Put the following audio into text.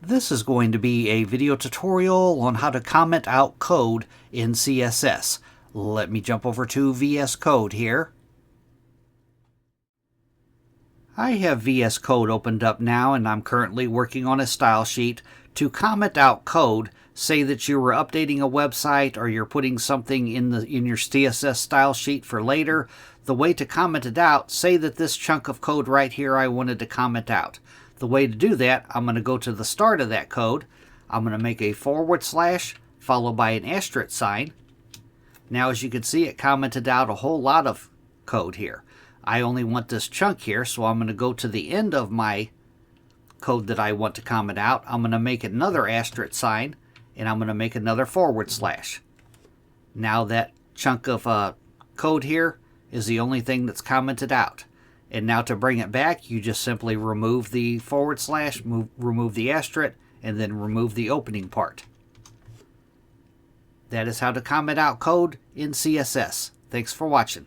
This is going to be a video tutorial on how to comment out code in CSS. Let me jump over to VS Code here. I have VS Code opened up now, and I'm currently working on a style sheet to comment out code. Say that you were updating a website or you're putting something in your CSS style sheet for later. The way to comment it out, say that this chunk of code right here I wanted to comment out. The way to do that, I'm going to go to the start of that code. I'm going to make a / followed by an asterisk sign. Now as you can see, it commented out a whole lot of code here. I only want this chunk here, so I'm going to go to the end of my code that I want to comment out. I'm going to make another asterisk sign, and I'm going to make another /. Now that chunk of code here is the only thing that's commented out. And now to bring it back, you just simply remove the /, remove the asterisk, and then remove the opening part. That is how to comment out code in CSS. Thanks for watching.